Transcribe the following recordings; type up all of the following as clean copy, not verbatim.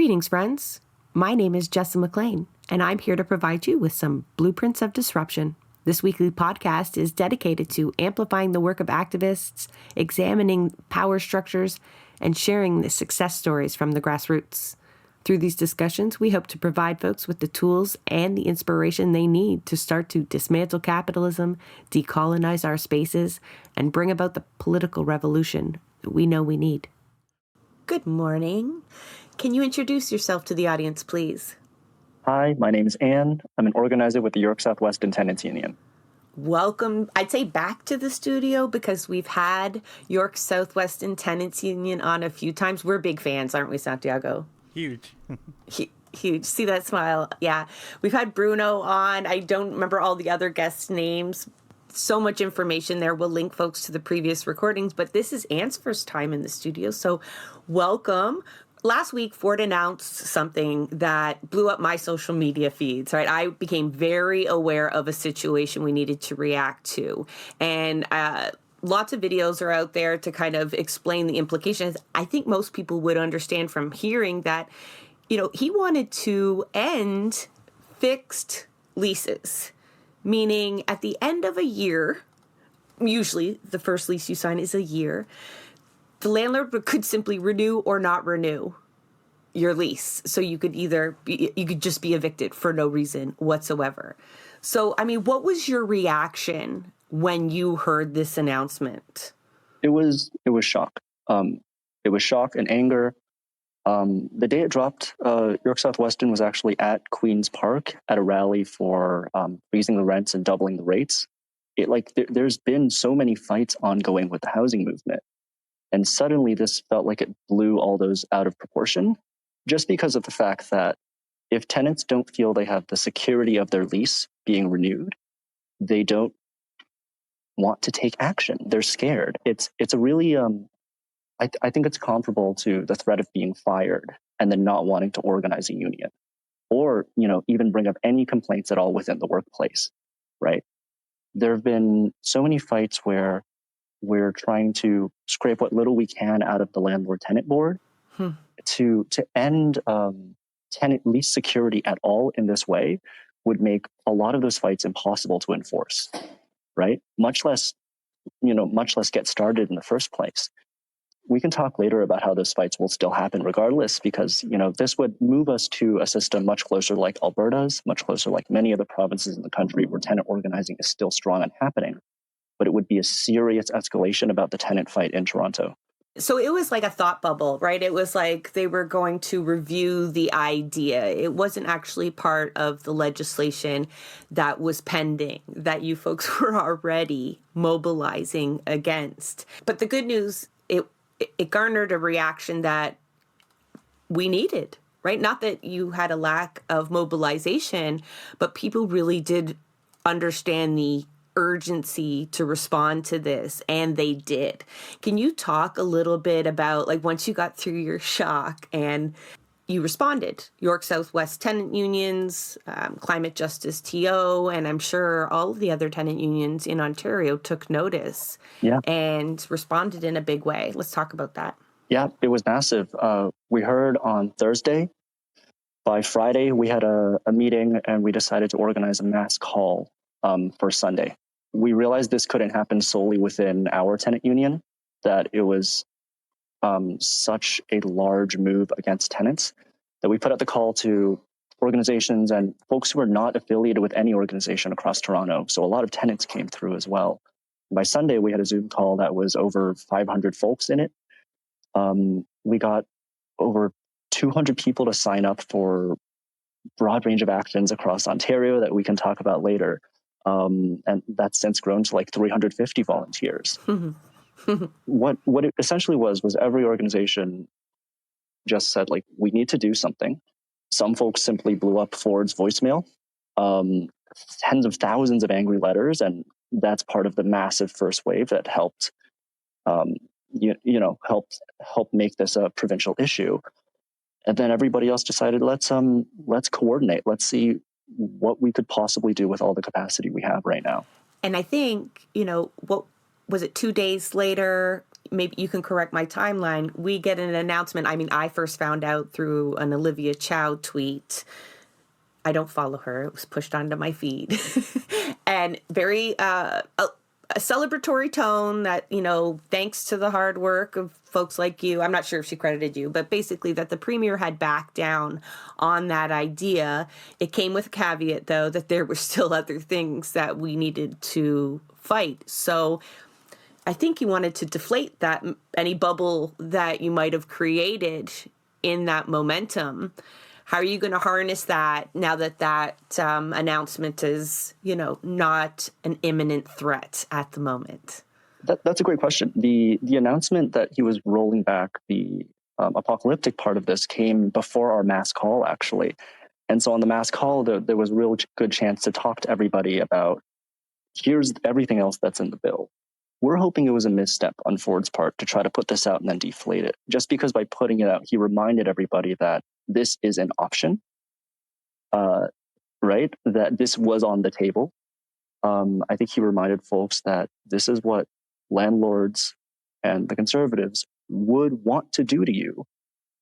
Greetings, friends. My name is Jessa McLean, and I'm here to provide you with some blueprints of disruption. This weekly podcast is dedicated to amplifying the work of activists, examining power structures, and sharing the success stories from the grassroots. Through these discussions, we hope to provide folks with the tools and the inspiration they need to start to dismantle capitalism, decolonize our spaces, and bring about the political revolution that we know we need. Good morning. Can you introduce yourself to the audience, please? Hi, my name is Anne. I'm an organizer with the York Southwest Tenants Union. Welcome, I'd say back to the studio, because we've had York Southwest Tenants Union on a few times. We're big fans, aren't we, Santiago? Huge. Huge. See that smile? Yeah. We've had Bruno on. I don't remember all the other guests' names. So much information there. We'll link folks to the previous recordings, but this is Anne's first time in the studio, so welcome. Last week, Ford announced something that blew up my social media feeds, right? I became very aware of a situation we needed to react to. And lots of videos are out there to kind of explain the implications. I think most people would understand from hearing that, he wanted to end fixed leases, meaning at the end of a year, usually the first lease you sign is a year, the landlord could simply renew or not renew your lease. So you could you could just be evicted for no reason whatsoever. So, what was your reaction when you heard this announcement? It was shock. It was shock and anger. The day it dropped, York Southwestern was actually at Queen's Park at a rally for raising the rents and doubling the rates. There's been so many fights ongoing with the housing movement. And suddenly this felt like it blew all those out of proportion, just because of the fact that if tenants don't feel they have the security of their lease being renewed, they don't want to take action. They're scared. It's a really, I think it's comparable to the threat of being fired and then not wanting to organize a union or, even bring up any complaints at all within the workplace, right? There have been so many fights where we're trying to scrape what little we can out of the landlord-tenant board to end tenant lease security at all in this way would make a lot of those fights impossible to enforce, right? Much less get started in the first place. We can talk later about how those fights will still happen regardless, because, this would move us to a system much closer like Alberta's, much closer like many other provinces in the country where tenant organizing is still strong and happening. But it would be a serious escalation about the tenant fight in Toronto. So it was like a thought bubble, right? It was like they were going to review the idea. It wasn't actually part of the legislation that was pending, that you folks were already mobilizing against. But the good news, it garnered a reaction that we needed, right? Not that you had a lack of mobilization, but people really did understand the urgency to respond to this, and they did. Can you talk a little bit about, once you got through your shock and you responded, York Southwest Tenant Unions, Climate Justice TO, and I'm sure all of the other tenant unions in Ontario took notice and responded in a big way. Let's talk about that. Yeah, it was massive. We heard on Thursday. By Friday, we had a meeting and we decided to organize a mass call for Sunday. We realized this couldn't happen solely within our tenant union, that it was such a large move against tenants that we put out the call to organizations and folks who are not affiliated with any organization across Toronto. So a lot of tenants came through as well. By Sunday, we had a Zoom call that was over 500 folks in it. We got over 200 people to sign up for broad range of actions across Ontario that we can talk about later. And that's since grown to 350 volunteers. What it essentially was every organization just said, we need to do something. Some folks simply blew up Ford's voicemail, tens of thousands of angry letters, and that's part of the massive first wave that helped, help make this a provincial issue. And then everybody else decided, let's coordinate. Let's see what we could possibly do with all the capacity we have right now. And I think, what was it, 2 days later, maybe you can correct my timeline. We get an announcement. I mean, I first found out through an Olivia Chow tweet. I don't follow her. It was pushed onto my feed. And very a celebratory tone that, thanks to the hard work of folks like you. I'm not sure if she credited you, but basically that the premier had backed down on that idea. It came with a caveat, though, that there were still other things that we needed to fight. So I think you wanted to deflate that, any bubble that you might have created in that momentum. How are you going to harness that now that announcement is, not an imminent threat at the moment? That's a great question. The announcement that he was rolling back the apocalyptic part of this came before our mass call, actually. And so on the mass call, there was a real good chance to talk to everybody about, here's everything else that's in the bill. We're hoping it was a misstep on Ford's part to try to put this out and then deflate it. Just because by putting it out, he reminded everybody that this is an option, right? That this was on the table. I think he reminded folks that this is what landlords and the conservatives would want to do to you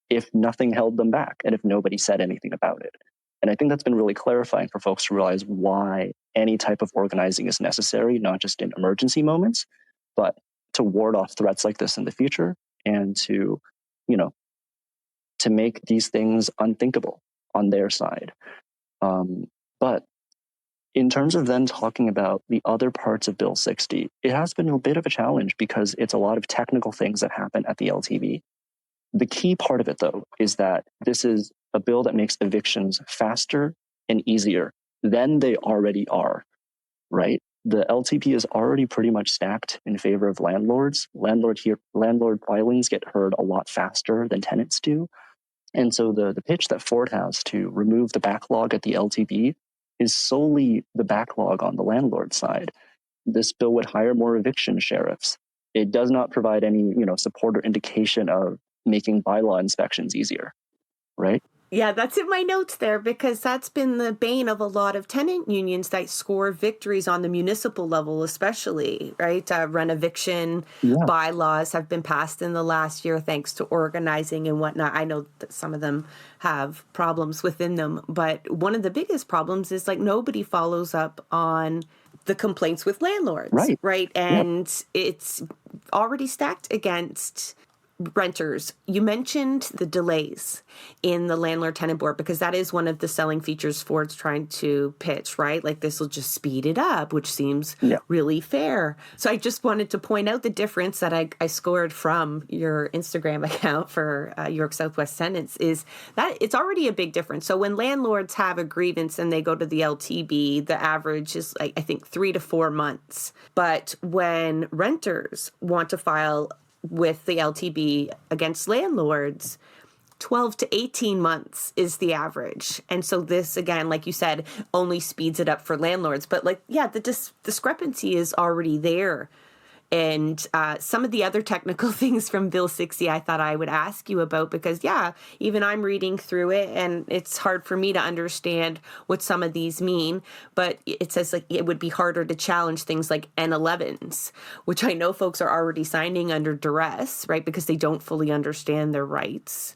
if nothing held them back and if nobody said anything about it. And I think that's been really clarifying for folks to realize why any type of organizing is necessary, not just in emergency moments, but to ward off threats like this in the future and to, to make these things unthinkable on their side. But in terms of then talking about the other parts of Bill 60, it has been a bit of a challenge because it's a lot of technical things that happen at the LTB. The key part of it, though, is that this is a bill that makes evictions faster and easier than they already are, right? The LTP is already pretty much stacked in favor of landlords. Landlord filings get heard a lot faster than tenants do. And so the pitch that Ford has to remove the backlog at the LTB is solely the backlog on the landlord side. This bill would hire more eviction sheriffs. It does not provide any, support or indication of making bylaw inspections easier, right? Yeah, that's in my notes there because that's been the bane of a lot of tenant unions that score victories on the municipal level, especially, right? Rent eviction bylaws have been passed in the last year thanks to organizing and whatnot. I know that some of them have problems within them, but one of the biggest problems is nobody follows up on the complaints with landlords, right? And it's already stacked against renters. You mentioned the delays in the landlord tenant board because that is one of the selling features Ford's trying to pitch, right? This will just speed it up, which seems really fair. So I just wanted to point out the difference that I scored from your Instagram account for York Southwest Tenants is that it's already a big difference. So when landlords have a grievance and they go to the LTB, the average is I think 3 to 4 months. But when renters want to file with the LTB against landlords, 12 to 18 months is the average. And so this, again, like you said, only speeds it up for landlords. But the discrepancy is already there. And some of the other technical things from Bill 60 I thought I would ask you about because, even I'm reading through it and it's hard for me to understand what some of these mean. But it says it would be harder to challenge things like N11s, which I know folks are already signing under duress, right, because they don't fully understand their rights.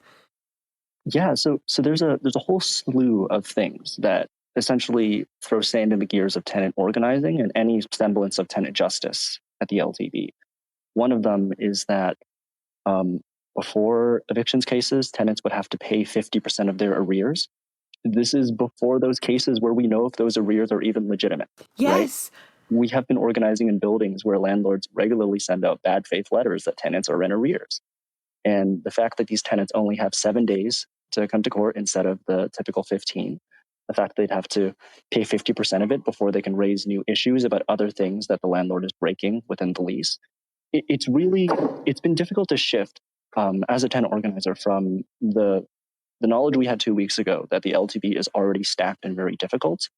Yeah, so there's a whole slew of things that essentially throw sand in the gears of tenant organizing and any semblance of tenant justice at the LTB. One of them is that before evictions cases, tenants would have to pay 50% of their arrears. This is before those cases where we know if those arrears are even legitimate. Yes. Right? We have been organizing in buildings where landlords regularly send out bad faith letters that tenants are in arrears. And the fact that these tenants only have 7 days to come to court instead of the typical 15, the fact they'd have to pay 50% of it before they can raise new issues about other things that the landlord is breaking within the lease. It's been difficult to shift as a tenant organizer from the knowledge we had 2 weeks ago that the LTB is already stacked and very difficult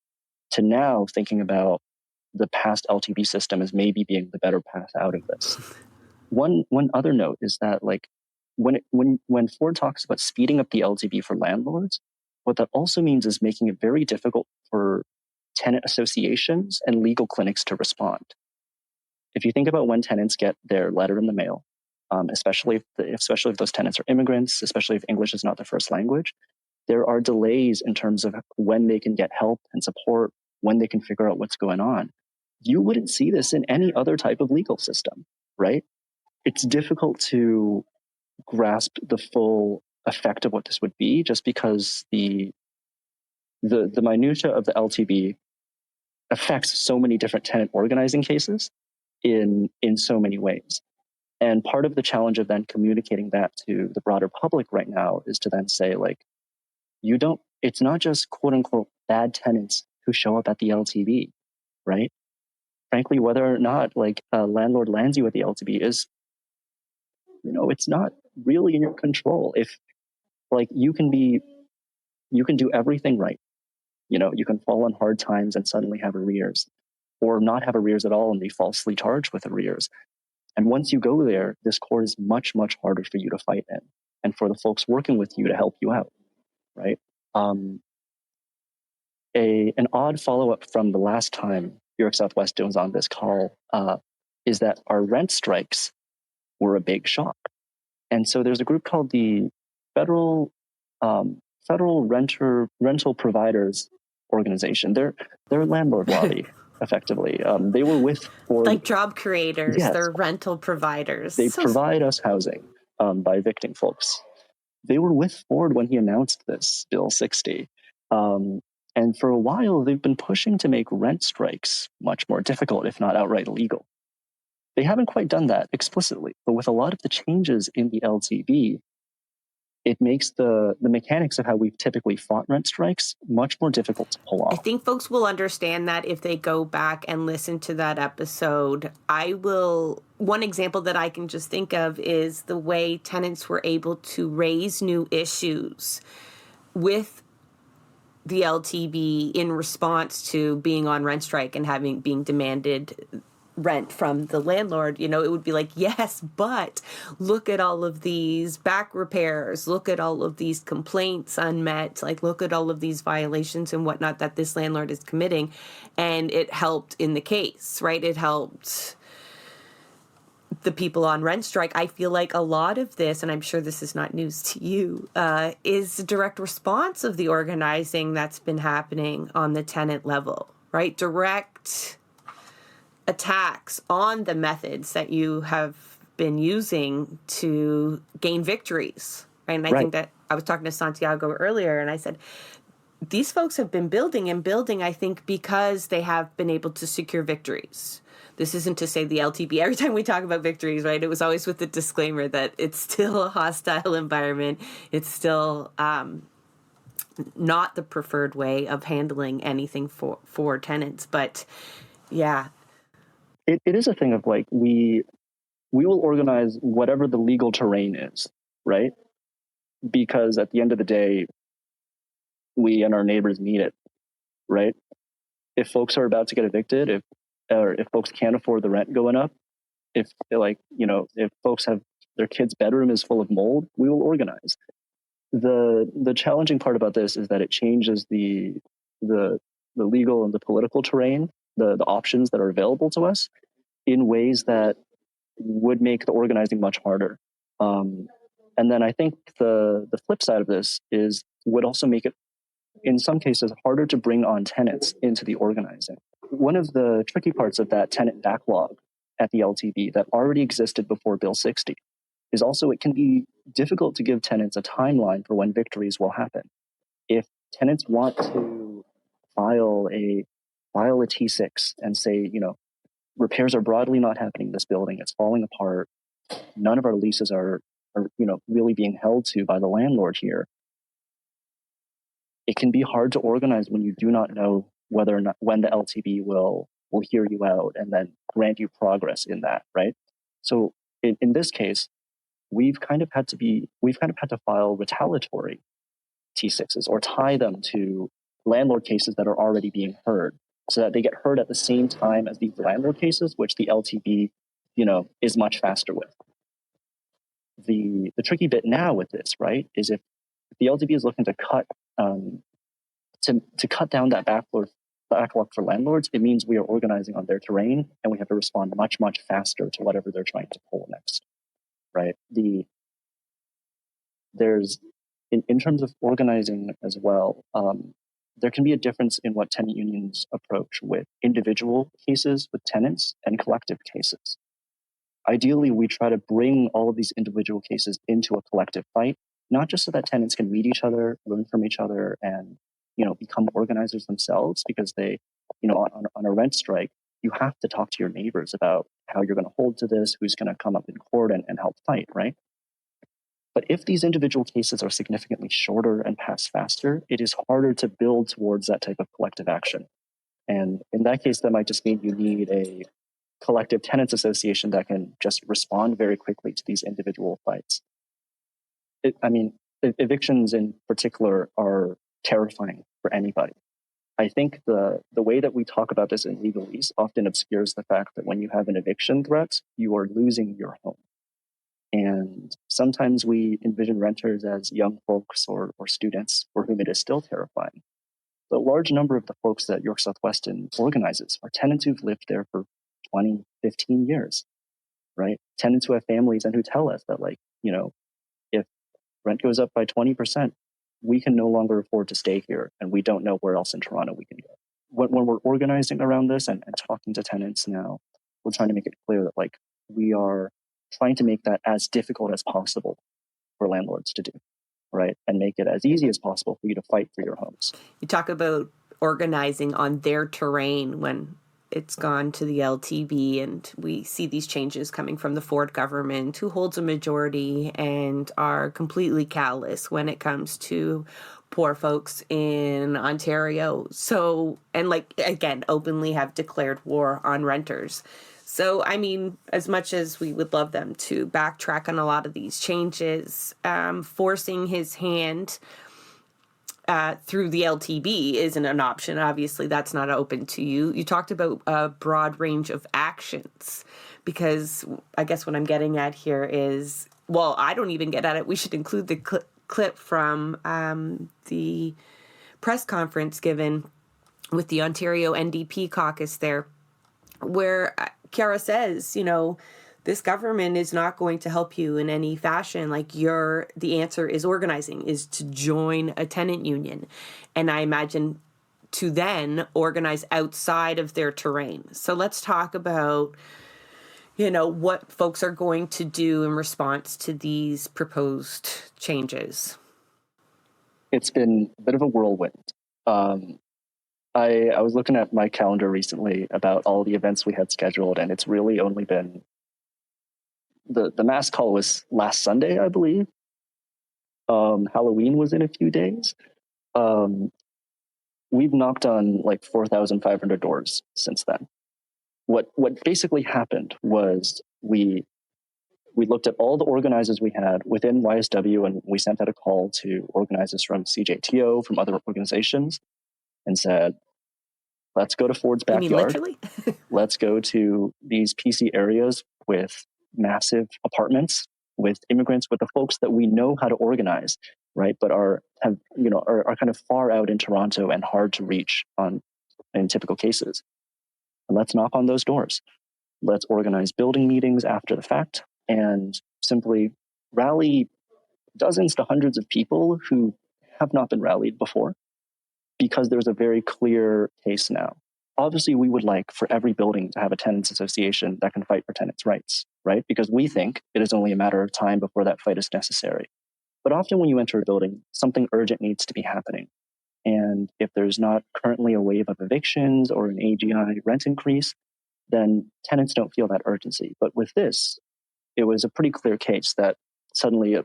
to now thinking about the past LTB system as maybe being the better path out of this. One other note is that when Ford talks about speeding up the LTB for landlords, what that also means is making it very difficult for tenant associations and legal clinics to respond. If you think about when tenants get their letter in the mail especially if those tenants are immigrants, especially if English is not their first language. There are delays in terms of when they can get help and support, when they can figure out what's going on. You wouldn't see this in any other type of legal system, right? It's difficult to grasp the full effect of what this would be, just because the minutia of the LTB affects so many different tenant organizing cases in so many ways. And part of the challenge of then communicating that to the broader public right now is to then say, like, it's not just quote unquote bad tenants who show up at the LTB, right? Frankly, whether or not like a landlord lands you at the LTB is, it's not really in your control. If like you can do everything right. You can fall on hard times and suddenly have arrears, or not have arrears at all and be falsely charged with arrears. And once you go there, this court is much, much harder for you to fight in, and for the folks working with you to help you out, right? An odd follow-up from the last time York Southwest was on this call is that our rent strikes were a big shock. And so there's a group called the Federal Rental Providers Organization. They're a landlord lobby, effectively. They were with Ford. Like job creators, yes. They're rental providers. They provide us housing by evicting folks. They were with Ford when he announced this Bill 60. And for a while, they've been pushing to make rent strikes much more difficult, if not outright illegal. They haven't quite done that explicitly, but with a lot of the changes in the LTB, it makes the mechanics of how we've typically fought rent strikes much more difficult to pull off. I think folks will understand that if they go back and listen to that episode. One example that I can just think of is the way tenants were able to raise new issues with the LTB in response to being on rent strike and being demanded rent from the landlord. It would be like, yes, but look at all of these back repairs, look at all of these complaints unmet, like look at all of these violations and whatnot that this landlord is committing. And it helped in the case, right? It helped the people on rent strike. I feel like a lot of this, and I'm sure this is not news to you, is a direct response of the organizing that's been happening on the tenant level, right? Direct attacks on the methods that you have been using to gain victories, right? And I think that I was talking to Santiago earlier, and I said, these folks have been building and building, I think, because they have been able to secure victories. This isn't to say the LTB, every time we talk about victories, right, it was always with the disclaimer that it's still a hostile environment. It's still not the preferred way of handling anything for tenants. But yeah. It is a thing of like, we will organize whatever the legal terrain is, right? Because at the end of the day, we and our neighbors need it, right? If folks are about to get evicted, if folks can't afford the rent going up, if folks have their kid's bedroom is full of mold, we will organize. The challenging part about this is that it changes the legal and the political terrain, the options that are available to us, in ways that would make the organizing much harder. And then I think the flip side of this would also make it, in some cases, harder to bring on tenants into the organizing. One of the tricky parts of that tenant backlog at the LTB that already existed before Bill 60 is also it can be difficult to give tenants a timeline for when victories will happen. If tenants want to file a T6 and say, repairs are broadly not happening in this building, it's falling apart, none of our leases are really being held to by the landlord here, it can be hard to organize when you do not know whether or not when the LTB will hear you out and then grant you progress in that, right? So in this case, we've kind of had to file retaliatory T6s or tie them to landlord cases that are already being heard, so that they get heard at the same time as these landlord cases, which the LTB, is much faster with. The tricky bit now with this, right, is if the LTB is looking to cut to cut down that backlog for landlords, it means we are organizing on their terrain and we have to respond much, much faster to whatever they're trying to pull next. right? There's in terms of organizing as well, there can be a difference in what tenant unions approach with individual cases with tenants and collective cases. Ideally, we try to bring all of these individual cases into a collective fight, not just so that tenants can meet each other, learn from each other, and become organizers themselves. Because they, on a rent strike, you have to talk to your neighbors about how you're going to hold to this, who's going to come up in court and help fight, right? But if these individual cases are significantly shorter and pass faster, it is harder to build towards that type of collective action. And in that case, that might just mean you need a collective tenants association that can just respond very quickly to these individual fights. Evictions in particular are terrifying for anybody. I think the way that we talk about this in legalese often obscures the fact that when you have an eviction threat, you are losing your home. And sometimes we envision renters as young folks or students for whom it is still terrifying. But a large number of the folks that York South Weston organizes are tenants who've lived there for 20, 15 years, right? Tenants who have families and who tell us that, if rent goes up by 20%, we can no longer afford to stay here, and we don't know where else in Toronto we can go. When we're organizing around this and talking to tenants now, we're trying to make it clear that we are trying to make that as difficult as possible for landlords to do, right? And make it as easy as possible for you to fight for your homes. You talk about organizing on their terrain when it's gone to the LTB, and we see these changes coming from the Ford government, who holds a majority and are completely callous when it comes to poor folks in Ontario. So, and again, openly have declared war on renters. So, as much as we would love them to backtrack on a lot of these changes, forcing his hand through the LTB isn't an option. Obviously, that's not open to you. You talked about a broad range of actions, because I guess what I'm getting at here is, well, I don't even get at it. We should include the clip from the press conference given with the Ontario NDP caucus there, where Chiara says, this government is not going to help you in any fashion. The answer is organizing, is to join a tenant union. And I imagine to then organize outside of their terrain. So let's talk about, what folks are going to do in response to these proposed changes. It's been a bit of a whirlwind. I was looking at my calendar recently about all the events we had scheduled, and it's really only been the mass call was last Sunday, I believe. Halloween was in a few days. We've knocked on 4,500 doors since then. What basically happened was we looked at all the organizers we had within YSW, and we sent out a call to organizers from CJTO, from other organizations, and said, let's go to Ford's backyard. You mean literally? Let's go to these PC areas with massive apartments, with immigrants, with the folks that we know how to organize, right? But are kind of far out in Toronto and hard to reach in typical cases. And let's knock on those doors. Let's organize building meetings after the fact and simply rally dozens to hundreds of people who have not been rallied before, because there's a very clear case now. Obviously, we would like for every building to have a tenants association that can fight for tenants' rights, right? Because we think it is only a matter of time before that fight is necessary. But often when you enter a building, something urgent needs to be happening. And if there's not currently a wave of evictions or an AGI rent increase, then tenants don't feel that urgency. But with this, it was a pretty clear case that suddenly a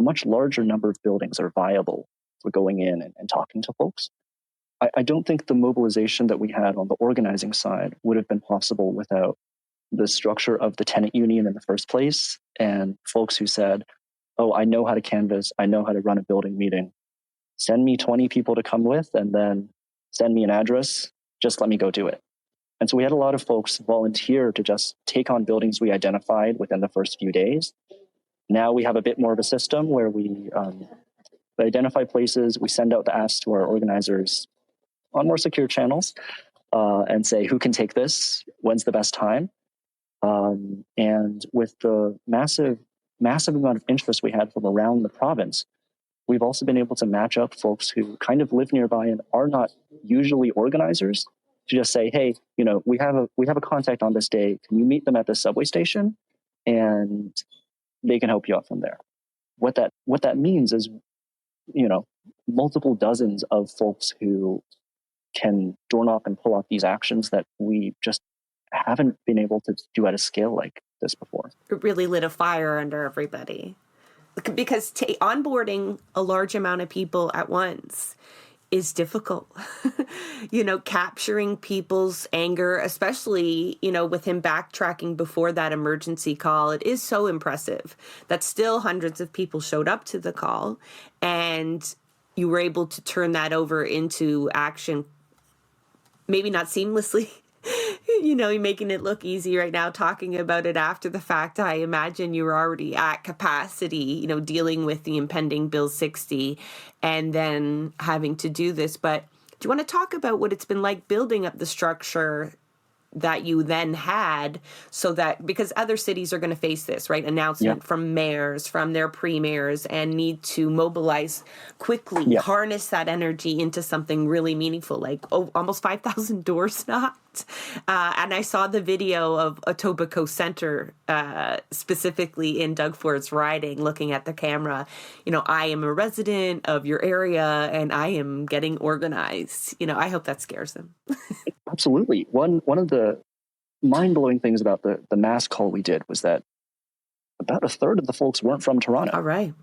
much larger number of buildings are viable for going in and talking to folks. I don't think the mobilization that we had on the organizing side would have been possible without the structure of the tenant union in the first place, and folks who said, oh, I know how to canvass, I know how to run a building meeting. Send me 20 people to come with, and then send me an address, just let me go do it. And so we had a lot of folks volunteer to just take on buildings we identified within the first few days. Now we have a bit more of a system where we identify places, we send out the asks to our organizers on more secure channels and say, who can take this? When's the best time? And with the massive massive amount of interest we had from around the province, we've also been able to match up folks who kind of live nearby and are not usually organizers to just say, hey, we have a contact on this day. Can you meet them at the subway station? And they can help you out from there. What that means is, multiple dozens of folks who can door knock and pull off these actions that we just haven't been able to do at a scale like this before. It really lit a fire under everybody. Because onboarding a large amount of people at once is difficult. Capturing people's anger, especially, with him backtracking before that emergency call, it is so impressive that still hundreds of people showed up to the call and you were able to turn that over into action, maybe not seamlessly. You're making it look easy right now, talking about it after the fact. I imagine you were already at capacity, dealing with the impending Bill 60 and then having to do this. But do you want to talk about what it's been like building up the structure that you then had, so that, because other cities are going to face this, right? Announcement from mayors, from their premiers, and need to mobilize quickly, harness that energy into something really meaningful, like almost 5,000 doors knocked. And I saw the video of Etobicoke Center, specifically in Doug Ford's riding, looking at the camera. I am a resident of your area and I am getting organized. I hope that scares them. Absolutely. One of the mind-blowing things about the mass call we did was that about a third of the folks weren't from Toronto. All right.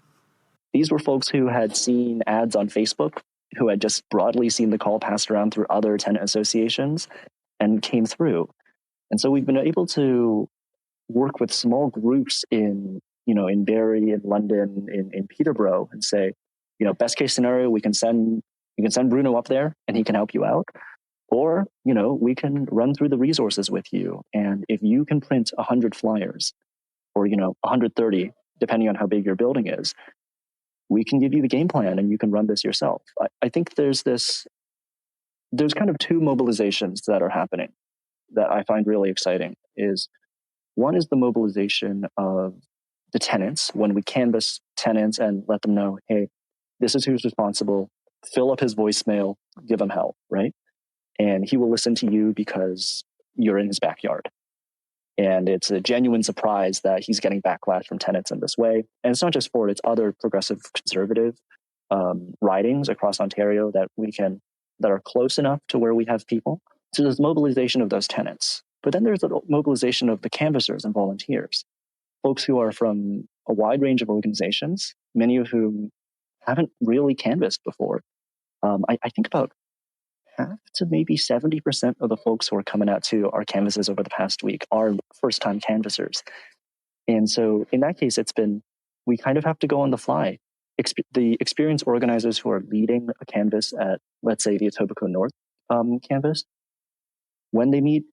These were folks who had seen ads on Facebook, who had just broadly seen the call passed around through other tenant associations and came through. And so we've been able to work with small groups in Barrie, in London, in Peterborough, and say, best case scenario, we can send Bruno up there and he can help you out. Or, we can run through the resources with you. And if you can print 100 flyers or, 130, depending on how big your building is, we can give you the game plan and you can run this yourself. I think there's kind of two mobilizations that are happening that I find really exciting. One is the mobilization of the tenants, when we canvass tenants and let them know, hey, this is who's responsible, fill up his voicemail, give him help, right? And he will listen to you because you're in his backyard. And it's a genuine surprise that he's getting backlash from tenants in this way. And it's not just Ford, it's other progressive conservative ridings across Ontario that are close enough to where we have people. So there's mobilization of those tenants. But then there's the mobilization of the canvassers and volunteers, folks who are from a wide range of organizations, many of whom haven't really canvassed before. I think about half to maybe 70% of the folks who are coming out to our canvases over the past week are first-time canvassers. And so in that case, we kind of have to go on the fly. The experienced organizers who are leading a canvass at, let's say, the Etobicoke North canvass, when they meet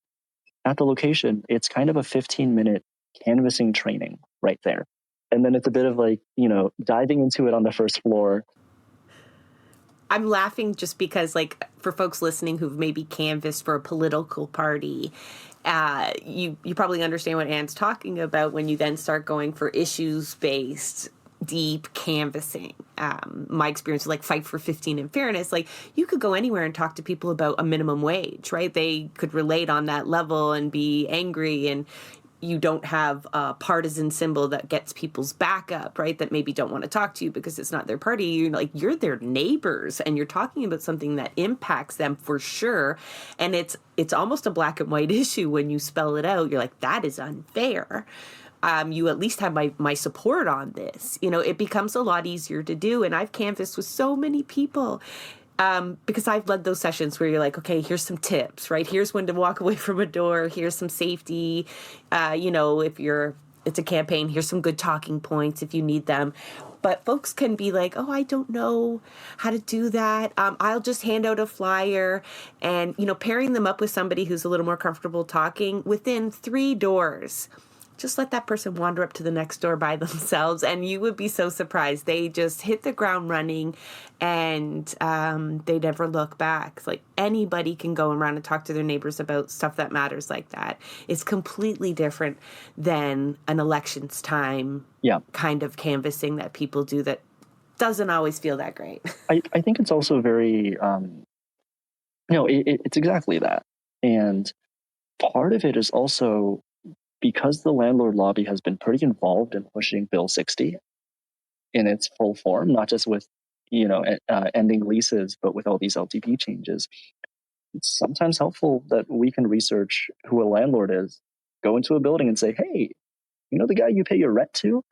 at the location, it's kind of a 15-minute canvassing training right there. And then it's a bit of diving into it on the first floor. I'm laughing just because, for folks listening who've maybe canvassed for a political party, you probably understand what Anne's talking about when you then start going for issues-based, deep canvassing. My experience is Fight for 15 and Fairness. You could go anywhere and talk to people about a minimum wage, right? They could relate on that level and be angry, and you don't have a partisan symbol that gets people's back up, right? That maybe don't want to talk to you because it's not their party. You're their neighbors and you're talking about something that impacts them for sure. And it's almost a black and white issue when you spell it out. You're like, that is unfair. You at least have my support on this. It becomes a lot easier to do. And I've canvassed with so many people. Because I've led those sessions where you're like, okay, here's some tips, right? Here's when to walk away from a door. Here's some safety. If it's a campaign, here's some good talking points if you need them. But folks can be like, oh, I don't know how to do that. I'll just hand out a flyer, and, pairing them up with somebody who's a little more comfortable talking within 3 doors. just let that person wander up to the next door by themselves, and you would be so surprised. They just hit the ground running, and they never look back. It's like anybody can go around and talk to their neighbors about stuff that matters like that. It's completely different than an elections time kind of canvassing that people do that doesn't always feel that great. I think it's also very, it's exactly that. And part of it is also because the landlord lobby has been pretty involved in pushing Bill 60 in its full form, not just with, ending leases, but with all these LTP changes. It's sometimes helpful that we can research who a landlord is, go into a building and say, hey, the guy you pay your rent to?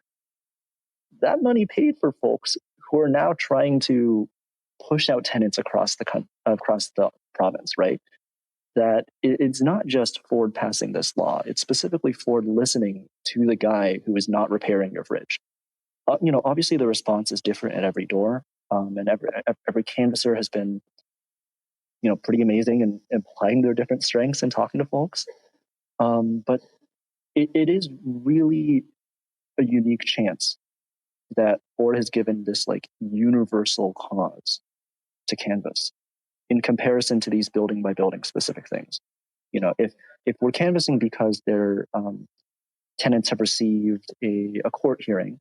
That money paid for folks who are now trying to push out tenants across the province, right? That it's not just Ford passing this law. It's specifically Ford listening to the guy who is not repairing your fridge. Obviously the response is different at every door. And every canvasser has been, pretty amazing in applying their different strengths and talking to folks. But it is really a unique chance that Ford has given this like universal cause to canvass in comparison to these building by building specific things. If we're canvassing because their tenants have received a court hearing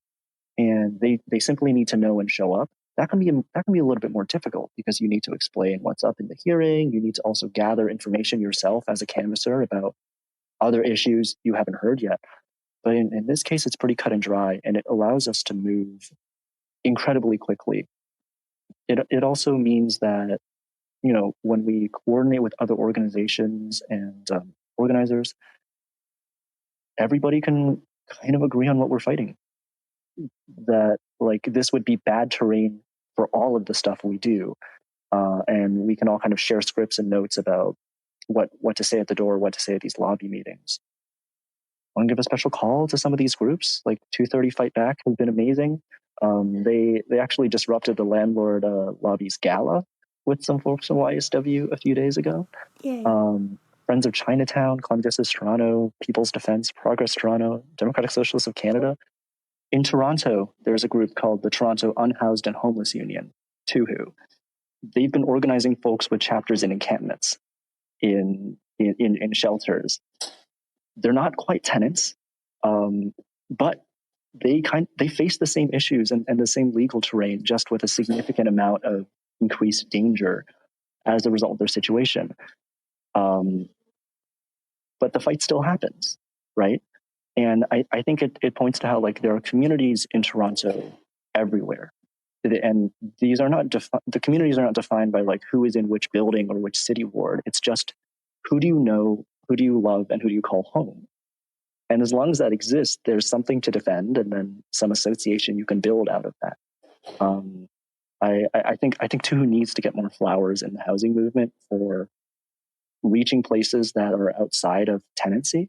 and they simply need to know and show up, that can be a little bit more difficult because you need to explain what's up in the hearing. You need to also gather information yourself as a canvasser about other issues you haven't heard yet. But in this case, it's pretty cut and dry, and it allows us to move incredibly quickly. It also means that, when we coordinate with other organizations and organizers, everybody can kind of agree on what we're fighting. That like this would be bad terrain for all of the stuff we do. And we can all kind of share scripts and notes about what to say at the door, what to say at these lobby meetings. I want to give a special call to some of these groups, like 230 Fight Back has been amazing. They actually disrupted the landlord lobby's gala with some folks from YSW a few days ago. Yay. Friends of Chinatown, Columbia Justice Toronto, People's Defence, Progress Toronto, Democratic Socialists of Canada. In Toronto, there's a group called the Toronto Unhoused and Homeless Union, TUHU. They've been organizing folks with chapters in encampments, in shelters. They're not quite tenants, but they face the same issues and the same legal terrain, just with a significant amount of increased danger as a result of their situation. But the fight still happens, right? And I think it points to how like there are communities in Toronto everywhere. And these are not the communities are not defined by like who is in which building or which city ward. It's just who do you know, who do you love, and who do you call home? And as long as that exists, there's something to defend, and then some association you can build out of that. I think TUHU needs to get more flowers in the housing movement for reaching places that are outside of tenancy.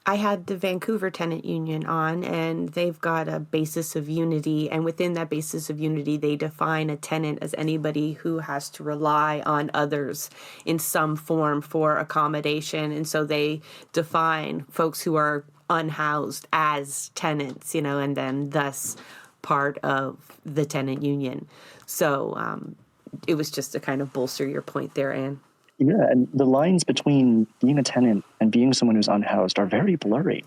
I had the Vancouver Tenant Union on, and they've got a basis of unity. And within that basis of unity, they define a tenant as anybody who has to rely on others in some form for accommodation. And so they define folks who are unhoused as tenants, and then thus part of the tenant union. So it was just to kind of bolster your point there, Anne. Yeah, and the lines between being a tenant and being someone who's unhoused are very blurry.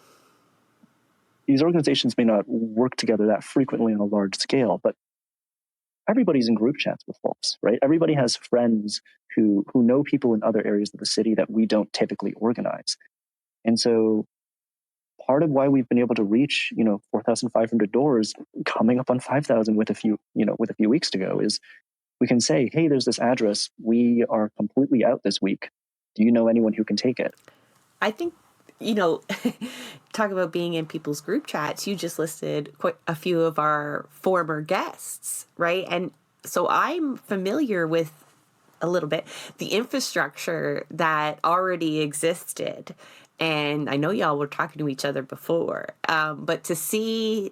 These organizations may not work together that frequently on a large scale, but everybody's in group chats with folks, right? Everybody has friends who know people in other areas of the city that we don't typically organize. And so part of why we've been able to reach, 4,500 doors, coming up on 5,000 with a few weeks to go, is we can say, hey, there's this address. We are completely out this week. Do you know anyone who can take it? I think, talk about being in people's group chats. You just listed quite a few of our former guests, right? And so I'm familiar with a little bit the infrastructure that already existed. And I know y'all were talking to each other before, but to see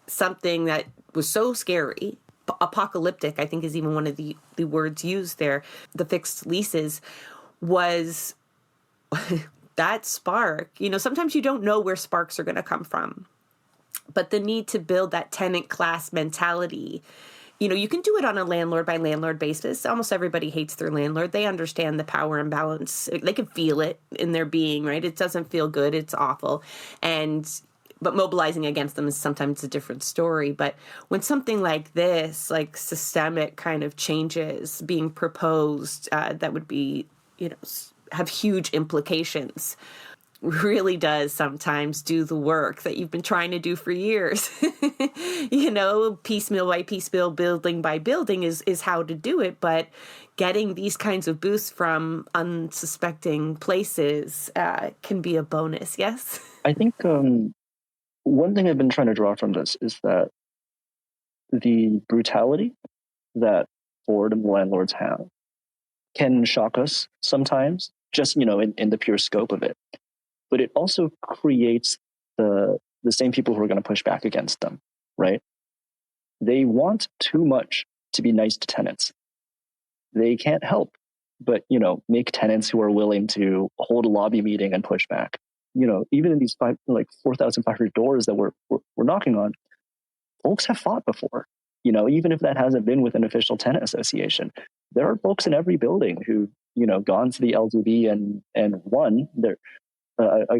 something that was so scary, apocalyptic, I think is even one of the words used there, the fixed leases, was that spark, sometimes you don't know where sparks are going to come from. But the need to build that tenant class mentality, you can do it on a landlord by landlord basis. Almost everybody hates their landlord. They understand the power imbalance. They can feel it in their being, right? It doesn't feel good. It's awful. But mobilizing against them is sometimes a different story. But when something like this, like systemic kind of changes being proposed, that would be, have huge implications, really does sometimes do the work that you've been trying to do for years. Piecemeal by piecemeal, building by building is how to do it. But getting these kinds of boosts from unsuspecting places can be a bonus, yes? I think one thing I've been trying to draw from this is that the brutality that Ford and the landlords have can shock us sometimes, just, in the pure scope of it. But it also creates the same people who are going to push back against them, right? They want too much to be nice to tenants. They can't help but, make tenants who are willing to hold a lobby meeting and push back. Even in these 4,500 doors that we're knocking on, folks have fought before. Even if that hasn't been with an official tenant association, there are folks in every building who, gone to the LTV and won their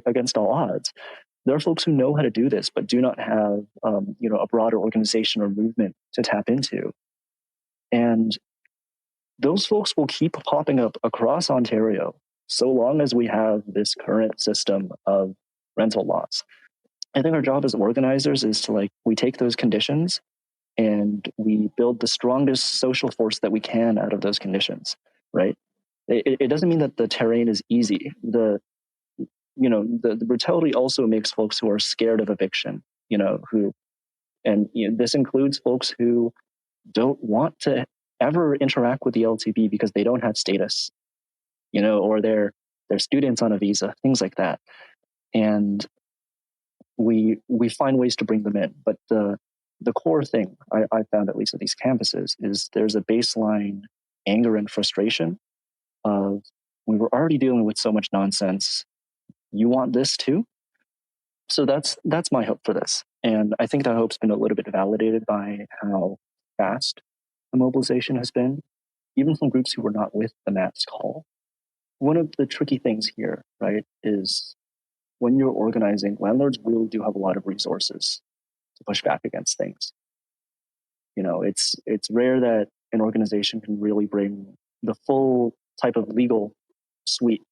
against all odds. There are folks who know how to do this, but do not have, a broader organization or movement to tap into. And those folks will keep popping up across Ontario so long as we have this current system of rental laws. I think our job as organizers is to we take those conditions and we build the strongest social force that we can out of those conditions, right? It doesn't mean that the terrain is easy. The brutality also makes folks who are scared of eviction, this includes folks who don't want to ever interact with the LTB because they don't have status, or they're students on a visa, things like that. And we find ways to bring them in. But the core thing I found, at least at these campuses, is there's a baseline anger and frustration of, we were already dealing with so much nonsense. You want this too? So that's my hope for this. And I think that hope's been a little bit validated by how fast the mobilization has been, even from groups who were not with the MATS call. One of the tricky things here, right, is when you're organizing, landlords really do have a lot of resources to push back against things. It's rare that an organization can really bring the full type of legal suite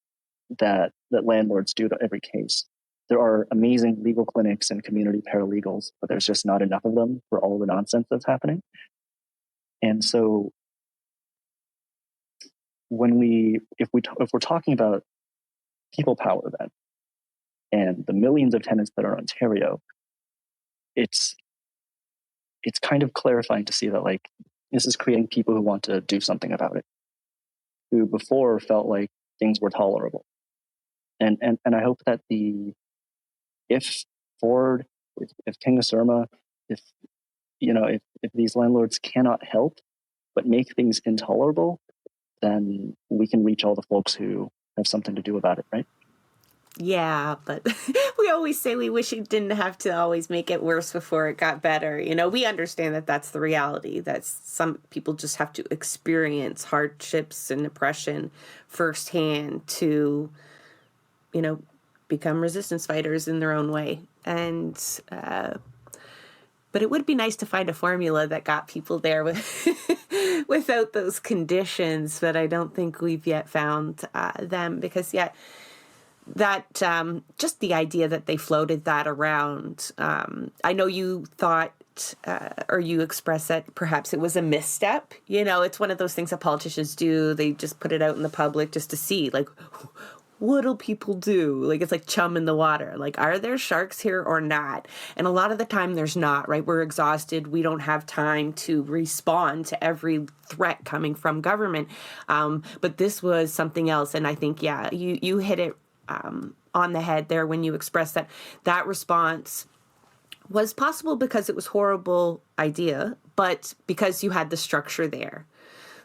that landlords do to every case. There are amazing legal clinics and community paralegals, but there's just not enough of them for all the nonsense that's happening. And so if we're talking about people power then, and the millions of tenants that are in Ontario, it's kind of clarifying to see that this is creating people who want to do something about it, who before felt like things were tolerable. And I hope that if Ford, if King of Surma, if these landlords cannot help but make things intolerable, then we can reach all the folks who have something to do about it, right? Yeah, but we always say we wish it didn't have to always make it worse before it got better. We understand that that's the reality. That some people just have to experience hardships and oppression firsthand to, become resistance fighters in their own way. And but it would be nice to find a formula that got people there without those conditions. But I don't think we've yet found them, because that just the idea that they floated that around. I know you thought or you expressed that perhaps it was a misstep. It's one of those things that politicians do. They just put it out in the public just to see, what'll people do? It's like chum in the water. Are there sharks here or not? And a lot of the time there's not, right? We're exhausted. We don't have time to respond to every threat coming from government. But this was something else. And I think, you hit it on the head there when you expressed that response was possible because it was a horrible idea, but because you had the structure there.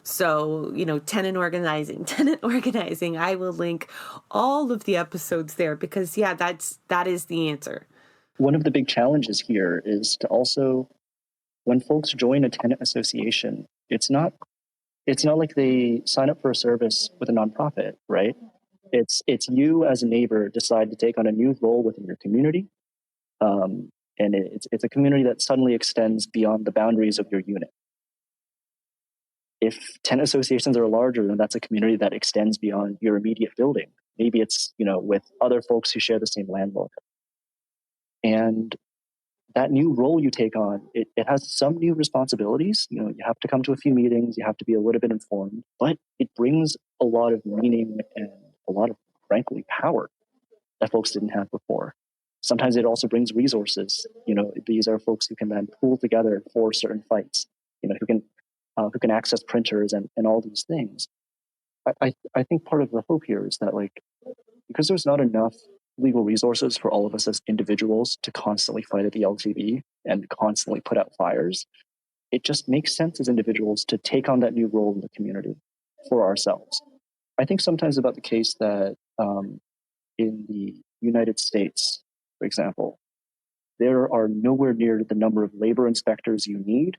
So, tenant organizing, tenant organizing. I will link all of the episodes there because, yeah, that is the answer. One of the big challenges here is to also, when folks join a tenant association, it's not like they sign up for a service with a nonprofit, right? It's you as a neighbor decide to take on a new role within your community, and it's a community that suddenly extends beyond the boundaries of your unit. If tenant associations are larger, then that's a community that extends beyond your immediate building. Maybe it's with other folks who share the same landlord, and that new role you take on, it has some new responsibilities. You have to come to a few meetings, you have to be a little bit informed, but it brings a lot of meaning and a lot of, frankly, power that folks didn't have before. Sometimes it also brings resources. These are folks who can then pool together for certain fights, who can access printers and all these things. I think part of the hope here is that, because there's not enough legal resources for all of us as individuals to constantly fight at the LTV and constantly put out fires, it just makes sense as individuals to take on that new role in the community for ourselves. I think sometimes about the case that in the United States, for example, there are nowhere near the number of labor inspectors you need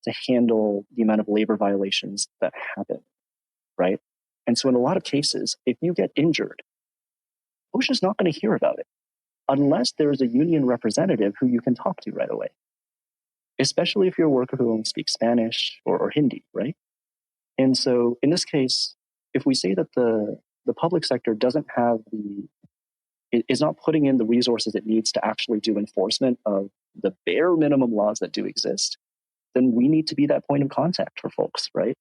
to handle the amount of labor violations that happen, right? And so in a lot of cases, if you get injured, OSHA's not going to hear about it unless there is a union representative who you can talk to right away, especially if you're a worker who only speaks Spanish or Hindi, right? And so in this case, if we say that the public sector is not putting in the resources it needs to actually do enforcement of the bare minimum laws that do exist, then we need to be that point of contact for folks, right?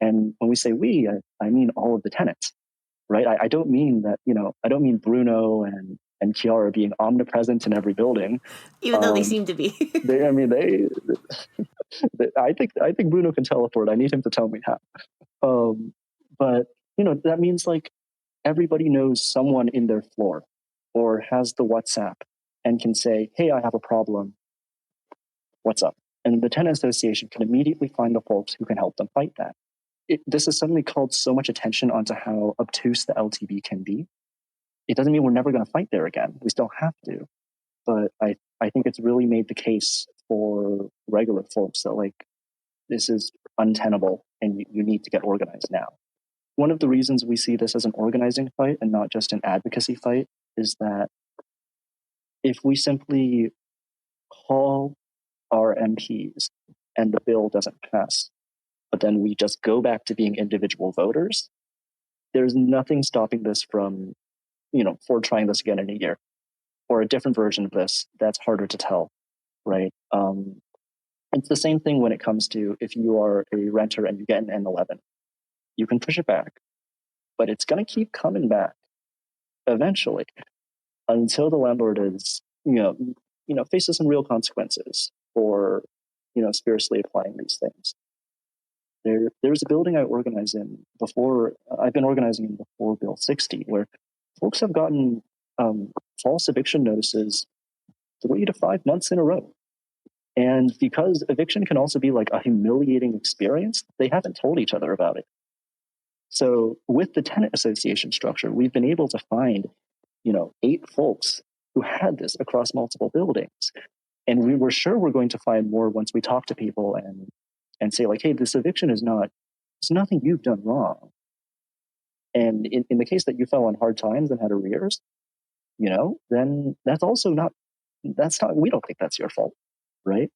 And when we say we, I mean all of the tenants, right? I don't mean that, I don't mean Bruno and Kiara being omnipresent in every building. Even though they seem to be. I think Bruno can teleport. I need him to tell me how. But, that means everybody knows someone in their floor or has the WhatsApp and can say, hey, I have a problem. What's up? And the tenant association can immediately find the folks who can help them fight that. This has suddenly called so much attention onto how obtuse the LTV can be. It doesn't mean we're never going to fight there again. We still have to. But I think it's really made the case for regular folks that this is untenable and you need to get organized now. One of the reasons we see this as an organizing fight and not just an advocacy fight is that if we simply call our MPs and the bill doesn't pass, but then we just go back to being individual voters, there's nothing stopping this from, for trying this again in a year or a different version of this. That's harder to tell, right? It's the same thing when it comes to if you are a renter and you get an N11, you can push it back, but it's going to keep coming back eventually until the landlord is, faces some real consequences for, spiritually applying these things. There's a building I organized in before, I've been organizing in before Bill 60, where folks have gotten false eviction notices 3 to 5 months in a row. And because eviction can also be a humiliating experience, they haven't told each other about it. So with the tenant association structure, we've been able to find, 8 folks who had this across multiple buildings. And we were sure we're going to find more once we talk to people and say hey, this eviction it's nothing you've done wrong. And in the case that you fell on hard times and had arrears, then we don't think that's your fault. Right.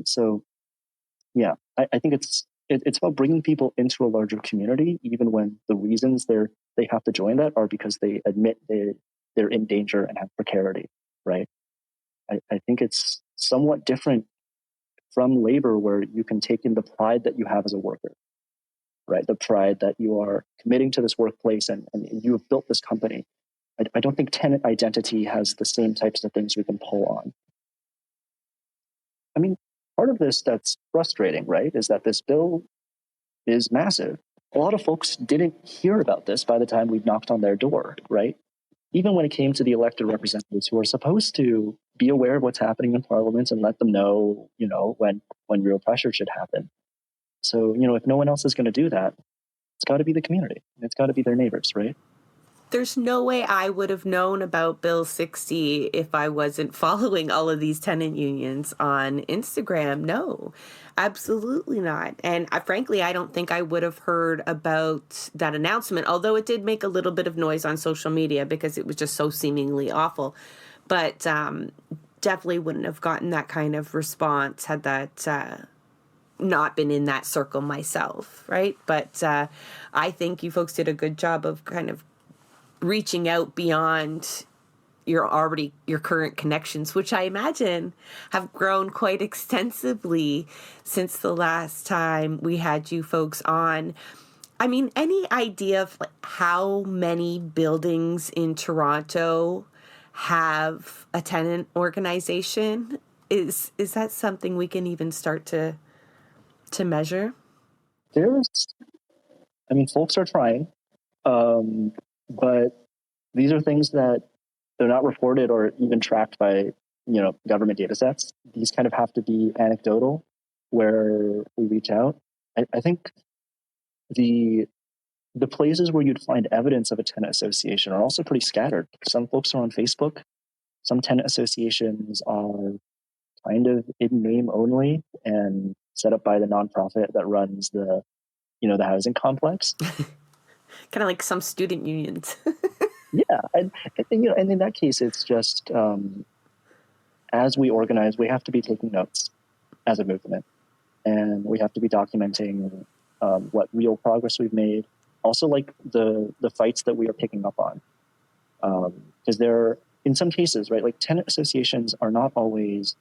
So yeah, I think it's about bringing people into a larger community, even when the reasons they have to join that are because they admit they're in danger and have precarity. Right. I think it's somewhat different from labor, where you can take in the pride that you have as a worker, right? The pride that you are committing to this workplace and you have built this company. I don't think tenant identity has the same types of things we can pull on. I mean, part of this that's frustrating, right, is that this bill is massive. A lot of folks didn't hear about this by the time we knocked on their door, right? Even when it came to the elected representatives who are supposed to be aware of what's happening in Parliament and let them know, when real pressure should happen. So, if no one else is going to do that, it's got to be the community. It's got to be their neighbors, right? There's no way I would have known about Bill 60 if I wasn't following all of these tenant unions on Instagram. No, absolutely not. And frankly, I don't think I would have heard about that announcement, although it did make a little bit of noise on social media because it was just so seemingly awful. But definitely wouldn't have gotten that kind of response had that not been in that circle myself, right? But I think you folks did a good job of kind of reaching out beyond your current connections, which I imagine have grown quite extensively since the last time we had you folks on. I mean, any idea of how many buildings in Toronto have a tenant organization? Is that something we can even start to measure? Folks are trying, but these are things that they're not reported or even tracked by, government data sets. These kind of have to be anecdotal where we reach out. I think the places where you'd find evidence of a tenant association are also pretty scattered. Some folks are on Facebook. Some tenant associations are kind of in name only and set up by the nonprofit that runs the housing complex. Kind of like some student unions. Yeah, and in that case, it's just as we organize, we have to be taking notes as a movement, and we have to be documenting what real progress we've made. Also, like the fights that we are picking up on, because there, in some cases, right, like tenant associations are not always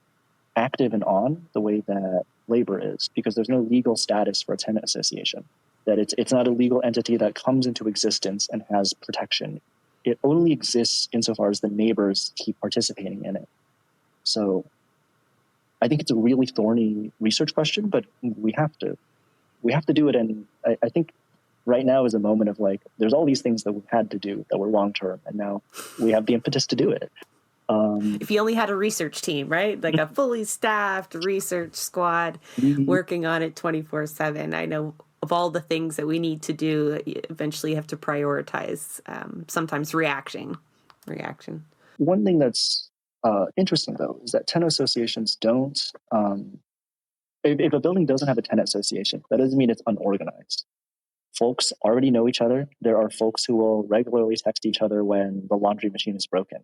active and on the way that labor is, because there's no legal status for a tenant association. That it's not a legal entity that comes into existence and has protection. It only exists insofar as the neighbors keep participating in it. So I think it's a really thorny research question, but we have to do it. And I think right now is a moment of like, there's all these things that we've had to do that were long-term, and now we have the impetus to do it. If you only had a research team, right? Like a fully staffed research squad working on it 24/7. I know of all the things that we need to do, you eventually have to prioritize sometimes reaction. One thing that's interesting, though, is that tenant associations don't, if a building doesn't have a tenant association, that doesn't mean it's unorganized. Folks already know each other. There are folks who will regularly text each other when the laundry machine is broken,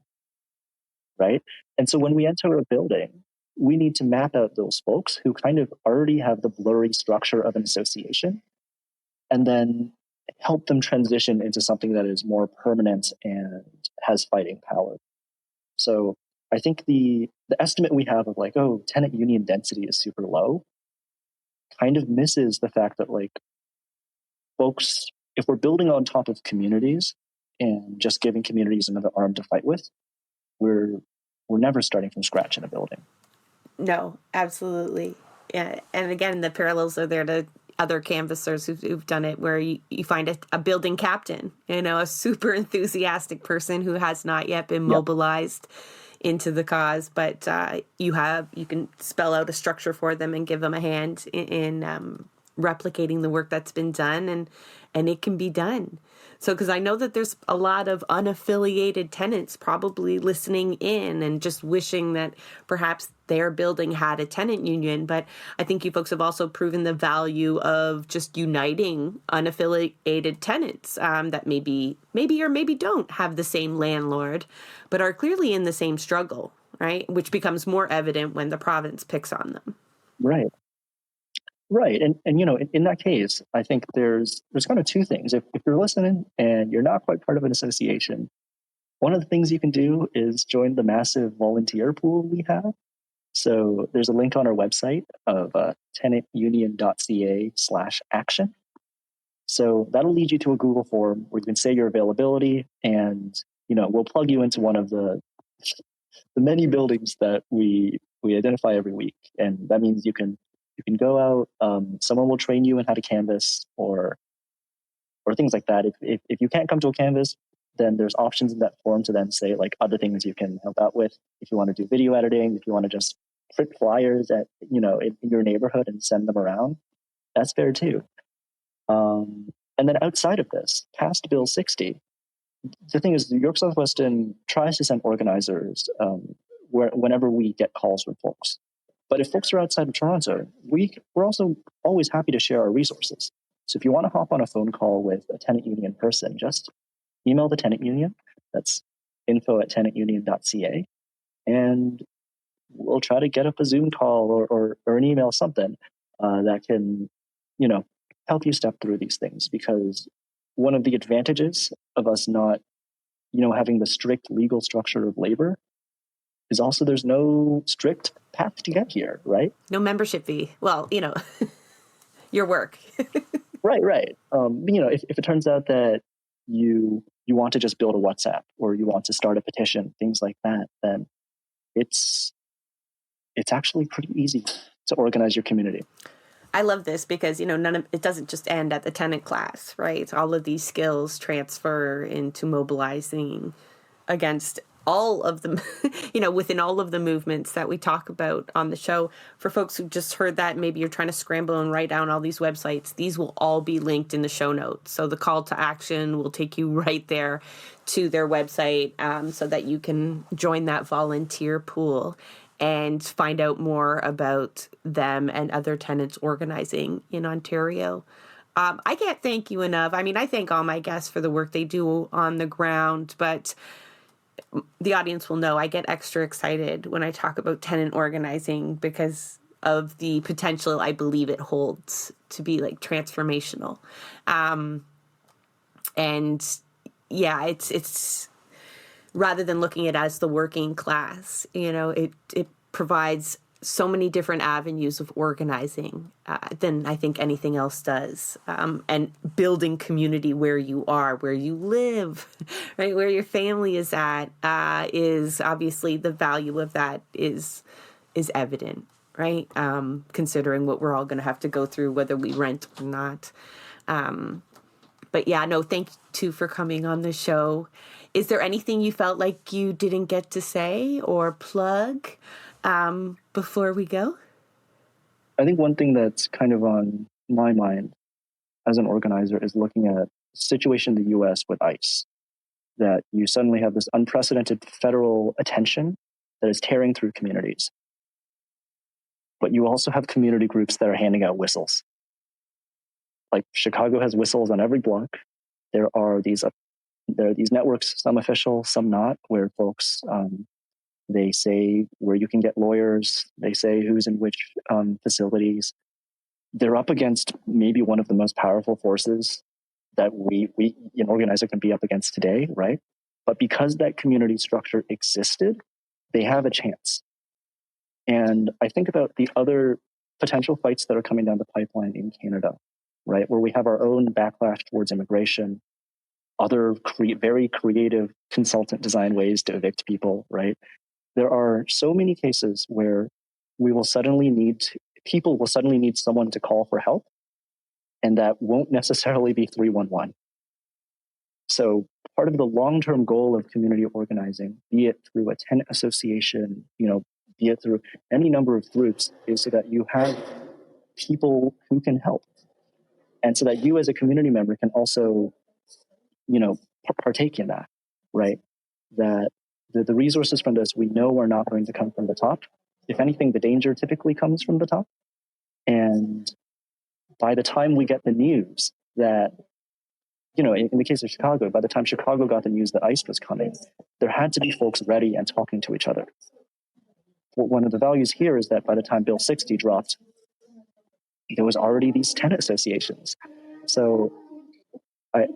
right? And so when we enter a building, we need to map out those folks who kind of already have the blurry structure of an association, and then help them transition into something that is more permanent and has fighting power. So I think the estimate we have of like, oh, tenant union density is super low, kind of misses the fact that like folks, if we're building on top of communities and just giving communities another arm to fight with, we're never starting from scratch in a building. No, absolutely. Yeah. And again, the parallels are there to other canvassers who've done it, where you find a building captain, a super enthusiastic person who has not yet been mobilized into the cause, but you can spell out a structure for them and give them a hand in replicating the work that's been done, and it can be done. So, because I know that there's a lot of unaffiliated tenants probably listening in and just wishing that perhaps their building had a tenant union. But I think you folks have also proven the value of just uniting unaffiliated tenants that maybe or maybe don't have the same landlord, but are clearly in the same struggle, right? Which becomes more evident when the province picks on them. Right. And in that case, I think there's kind of two things. If you're listening and you're not quite part of an association, one of the things you can do is join the massive volunteer pool we have. So there's a link on our website of tenantunion.ca/action. So that'll lead you to a Google form where you can say your availability, and we'll plug you into one of the many buildings that we identify every week. And that means you can go out. Someone will train you in how to canvas or things like that. If you can't come to a canvas, then there's options in that form to then say like other things you can help out with. If you want to do video editing, if you want to just print flyers at in your neighborhood and send them around, That's fair too. And then outside of this, past Bill 60, the thing is, York South Weston tries to send organizers whenever we get calls from folks. But if folks are outside of Toronto, we're also always happy to share our resources. So if you want to hop on a phone call with a tenant union person, just email the tenant union. That's info@tenantunion.ca. And we'll try to get up a Zoom call or an email, something that can, help you step through these things. Because one of the advantages of us not, having the strict legal structure of labor is also there's no strict path to get here, right? No membership fee. Well, your work. Right. If it turns out that you want to just build a WhatsApp or you want to start a petition, things like that, then it's actually pretty easy to organize your community. I love this because, it doesn't just end at the tenant class, right? All of these skills transfer into mobilizing against all of them, within all of the movements that we talk about on the show. For folks who just heard that, maybe you're trying to scramble and write down all these websites, these will all be linked in the show notes. So the call to action will take you right there to their website so that you can join that volunteer pool and find out more about them and other tenants organizing in Ontario. I can't thank you enough. I mean, I thank all my guests for the work they do on the ground, but the audience will know I get extra excited when I talk about tenant organizing because of the potential I believe it holds to be like transformational. It's rather than looking at it as the working class, it provides so many different avenues of organizing than I think anything else does. And building community where you are, where you live, right, where your family is at, is obviously the value of that is evident, right? Considering what we're all going to have to go through, whether we rent or not. But yeah, no, thank you too for coming on the show. Is there anything you felt like you didn't get to say or plug before we go? I think one thing that's kind of on my mind as an organizer is looking at the situation in the US with ICE, that you suddenly have this unprecedented federal attention that is tearing through communities. But you also have community groups that are handing out whistles. Like Chicago has whistles on every block. There are these networks, some official, some not, where folks, they say where you can get lawyers. They say who's in which facilities. They're up against maybe one of the most powerful forces that we an organizer can be up against today, right? But because that community structure existed, they have a chance. And I think about the other potential fights that are coming down the pipeline in Canada, right? Where we have our own backlash towards immigration, other very creative consultant design ways to evict people, right? There are so many cases where people will suddenly need someone to call for help, and that won't necessarily be 311. So part of the long-term goal of community organizing, be it through a tenant association, be it through any number of groups, is so that you have people who can help. And so that you as a community member can also, partake in that, right? That the resources from this we know are not going to come from the top. If anything, the danger typically comes from the top. And by the time we get the news that, in the case of Chicago, by the time Chicago got the news that ICE was coming, there had to be folks ready and talking to each other. One of the values here is that by the time Bill 60 dropped, there was already these tenant associations. So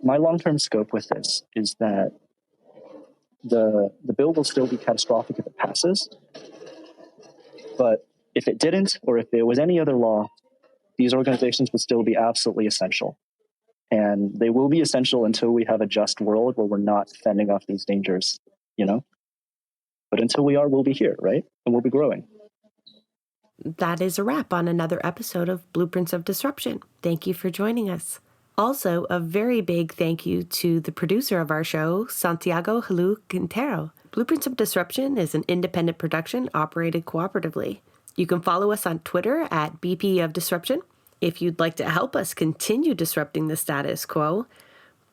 my long-term scope with this is that the bill will still be catastrophic if it passes. But if it didn't, or if there was any other law, these organizations would still be absolutely essential. And they will be essential until we have a just world where we're not fending off these dangers, But until we are, we'll be here, right? And we'll be growing. That is a wrap on another episode of Blueprints of Disruption. Thank you for joining us. Also, a very big thank you to the producer of our show, Santiago Halu Quintero. Blueprints of Disruption is an independent production operated cooperatively. You can follow us on Twitter at BP of Disruption. If you'd like to help us continue disrupting the status quo,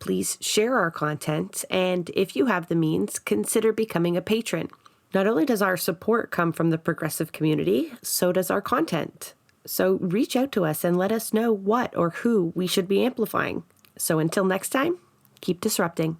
please share our content, and if you have the means, consider becoming a patron. Not only does our support come from the progressive community, so does our content. So reach out to us and let us know what or who we should be amplifying. So until next time, keep disrupting.